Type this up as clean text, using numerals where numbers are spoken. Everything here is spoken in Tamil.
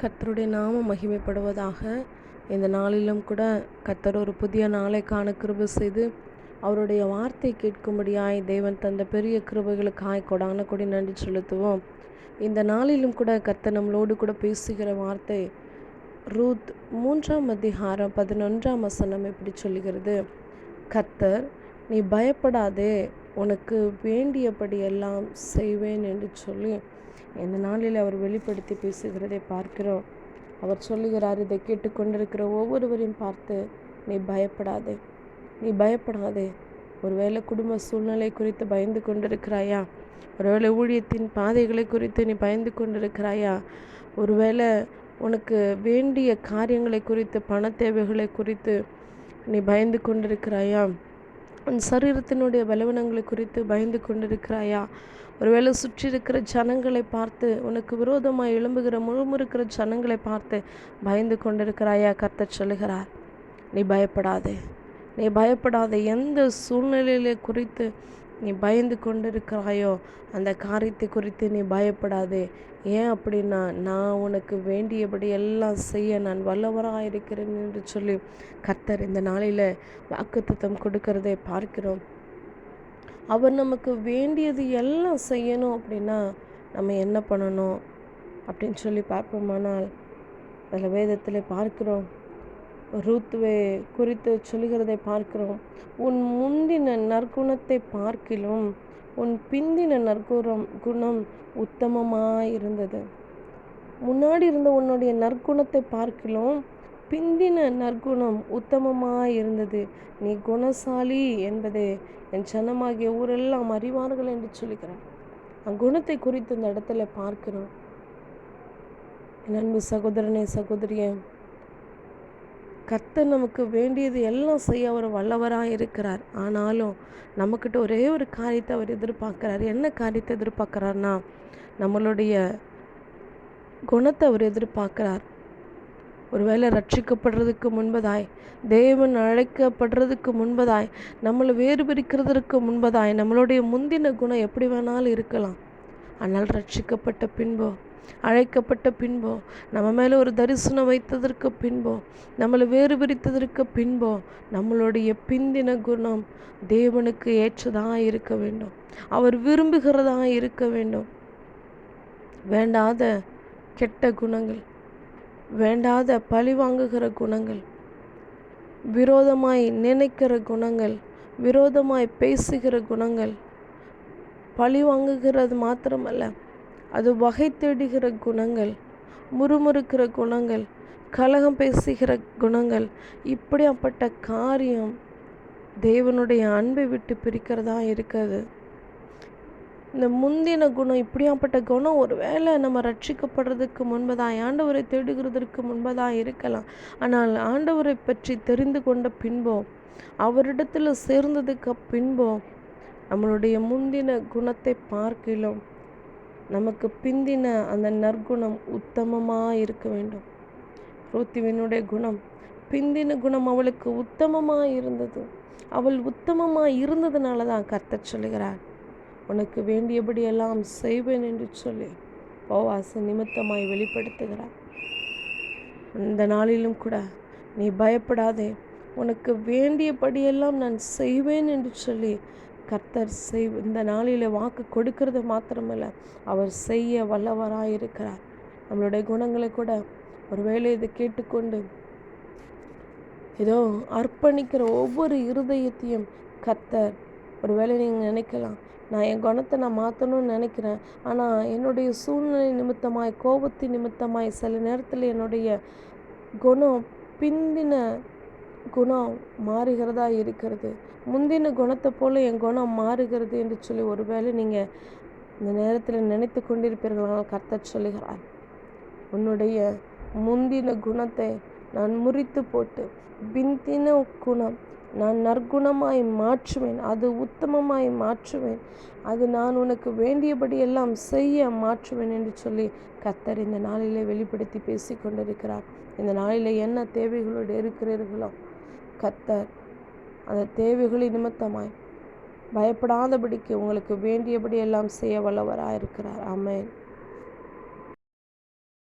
கர்த்தருடைய நாமம் மகிமைப்படுவதாக. இந்த நாளிலும் கூட கர்த்தர் ஒரு புதிய நாளை காண கிருபை செய்து அவருடைய வார்த்தை கேட்கும்படியாய் தேவன் தந்த பெரிய கிருபைகளுக்காய் கொடான கொடி நன்றி செலுத்துவோம். இந்த நாளிலும் கூட கர்த்தர் நம்மளோடு கூட பேசுகிற வார்த்தை ரூத் 3 11 எப்படி சொல்லுகிறது? கர்த்தர், நீ பயப்படாதே, உனக்கு வேண்டியபடி எல்லாம் செய்வேன் என்று சொல்லி இந்த நாளில் அவர் வெளிப்படுத்தி பேசுகிறதை பார்க்கிறோம். அவர் சொல்லுகிறார், இதை கேட்டுக்கொண்டிருக்கிற ஒவ்வொருவரையும் பார்த்து, நீ பயப்படாதே, நீ பயப்படாதே. ஒருவேளை குடும்ப சூழ்நிலை குறித்து பயந்து கொண்டிருக்கிறாயா? ஒருவேளை ஊழியத்தின் பாதைகளை குறித்து நீ பயந்து கொண்டிருக்கிறாயா? ஒருவேளை உனக்கு வேண்டிய காரியங்களை குறித்து, பண தேவைகளை குறித்து நீ பயந்து கொண்டிருக்கிறாயா? உன் சரீரத்தினுடைய பலவீனங்களை குறித்து பயந்து கொண்டிருக்கிறாயா? ஒருவேளை சுற்றி இருக்கிற ஜனங்களை பார்த்து, உனக்கு விரோதமாக எழும்புகிற முழுமுறுக்கிற ஜனங்களை பார்த்து பயந்து கொண்டிருக்கிறாயா? கர்த்தர் சொல்லுகிறார், நீ பயப்படாதே, நீ பயப்படாதே. எந்த சூழ்நிலையில குறித்து நீ பயந்து கொண்டிருக்கிறாயோ அந்த காரியத்தை குறித்து நீ பயப்படாதே. ஏன் அப்படின்னா, நான் உனக்கு வேண்டியபடி எல்லாம் செய்ய நான் வல்லவராக இருக்கிறேன் என்று சொல்லி கர்த்தர் இந்த நாளில் வாக்குத்தத்தம் கொடுக்கிறதை பார்க்கிறோம். அவர் நமக்கு வேண்டியது எல்லாம் செய்யணும் அப்படின்னா நம்ம என்ன பண்ணணும் அப்படின்னு சொல்லி பார்ப்போமானால், அதில் வேதத்தில் பார்க்கிறோம், ரூத்துவை குறித்து சொல்லுகிறதை பார்க்கிறோம். உன் முந்தின நற்குணத்தை பார்க்கிலும் உன் பிந்தின குணம் உத்தமமாயிருந்தது. முன்னாடி இருந்த உன்னுடைய நற்குணத்தை பார்க்கிலும் பிந்தின நற்குணம் உத்தமமாயிருந்தது. நீ குணசாலி என்பதை என் ஜனமாகிய ஊரெல்லாம் அறிவார்கள் என்று சொல்லுகிறார். குணத்தை குறித்து இந்த இடத்துல பார்க்கிறோம். என் அன்பு சகோதரனே, சகோதரியே, கர்த்தர் நமக்கு வேண்டியது எல்லாம் செய்ய அவர் வல்லவராக இருக்கிறார். ஆனாலும் நம்மக்கிட்ட ஒரே ஒரு காரியத்தை அவர் எதிர்பார்க்கிறார். என்ன காரியத்தை எதிர்பார்க்கிறார்னா, நம்மளுடைய குணத்தை அவர் எதிர்பார்க்கிறார். ஒருவேளை ரட்சிக்கப்படுறதுக்கு முன்பதாய், தேவன் அழைக்கப்படுறதுக்கு முன்பதாய், நம்மளை வேறு பிரிக்கிறதுக்கு முன்பதாய் நம்மளுடைய முந்தின குணம் எப்படி வேணாலும் இருக்கலாம். ஆனால் ரட்சிக்கப்பட்ட பின்போ, அழைக்கப்பட்ட பின்போ, நம்ம மேலே ஒரு தரிசனம் வைத்ததற்கு பின்போ, நம்மளை வேறு பிரித்ததற்கு பின்போ நம்மளுடைய பிந்தின குணம் தேவனுக்கு ஏற்றதாக இருக்க வேண்டும். அவர் விரும்புகிறதாக இருக்க வேண்டும். வேண்டாத கெட்ட குணங்கள், வேண்டாத பழி வாங்குகிற குணங்கள், விரோதமாய் நினைக்கிற குணங்கள், விரோதமாய் பேசுகிற குணங்கள், பழி வாங்குகிறது மாத்திரமல்ல, அது வகை தேடுகிற குணங்கள், முறுமுறுக்கிற குணங்கள், கலகம் பேசுகிற குணங்கள், இப்படியாப்பட்ட காரியம் தேவனுடைய அன்பை விட்டு பிரிக்கிறதா இருக்கிறது. இந்த முந்தின குணம், இப்படியாப்பட்ட குணம் ஒருவேளை நம்ம ரட்சிக்கப்படுறதுக்கு முன்பதாக, ஆண்டவரை தேடுகிறதற்கு முன்பதாக இருக்கலாம். ஆனால் ஆண்டவரை பற்றி தெரிந்து கொண்ட பின்போ, அவரிடத்தில் சேர்ந்ததுக்கு பின்போ, நம்மளுடைய முந்தின குணத்தை பார்க்கிலும் நமக்கு பிந்தின அந்த நற்குணம் உத்தமமாக இருக்க வேண்டும். ரூத்துவினுடைய குணம், பிந்தின குணம் அவளுக்கு உத்தமமாக இருந்தது. அவள் உத்தமமாக இருந்ததுனால தான் கர்த்தர் சொல்லுகிறார், உனக்கு வேண்டியபடி எல்லாம் செய்வேன் என்று சொல்லி போவாஸ் நிமித்தமாய் வெளிப்படுத்துகிறார். இந்த நாளிலும் கூட நீ பயப்படாதே, உனக்கு வேண்டியபடியெல்லாம் நான் செய்வேன் என்று சொல்லி கர்த்தர் இந்த நாளில் வாக்கு கொடுக்கிறது மாத்திரமல்ல, அவர் செய்ய வல்லவராக இருக்கிறார். நம்மளுடைய குணங்களை கூட ஒருவேளை இதை கேட்டுக்கொண்டு ஏதோ அர்ப்பணிக்கிற ஒவ்வொரு இருதயத்தையும் கர்த்தர், ஒருவேளை நீங்கள் நினைக்கலாம், நான் என் குணத்தை மாற்றணும்னு நினைக்கிறேன், ஆனால் என்னுடைய சூழ்நிலை நிமித்தமாய், கோபத்தின் நிமித்தமாய் சில நேரத்தில் என்னுடைய குணம் பிந்தின குணம் மாறுகிறதா இருக்கிறது, முந்தின குணத்தை போல் என் குணம் மாறுகிறது என்று சொல்லி ஒருவேளை நீங்கள் இந்த நேரத்தில் நினைத்து கொண்டிருப்பீர்களால் கர்த்தர் சொல்லுகிறார், உன்னுடைய முந்தின குணத்தை நான் முறித்து போட்டு பிந்தின குணம் நான் நற்குணமாய் மாற்றுவேன், அது உத்தமமாய் மாற்றுவேன், அது நான் உனக்கு வேண்டியபடி எல்லாம் செய்ய மாற்றுவேன் என்று சொல்லி கர்த்தர் இந்த நாளிலே வெளிப்படுத்தி பேசி கொண்டிருக்கிறார். இந்த நாளில் என்ன தேவைகளோடு இருக்கிறீர்களோ கர்த்தர் அந்த தேவைகளின் நிமித்தமாய் பயப்படாதபடிக்கு உங்களுக்கு வேண்டியபடி எல்லாம் செய்ய வல்லவராக இருக்கிறார். ஆமென்.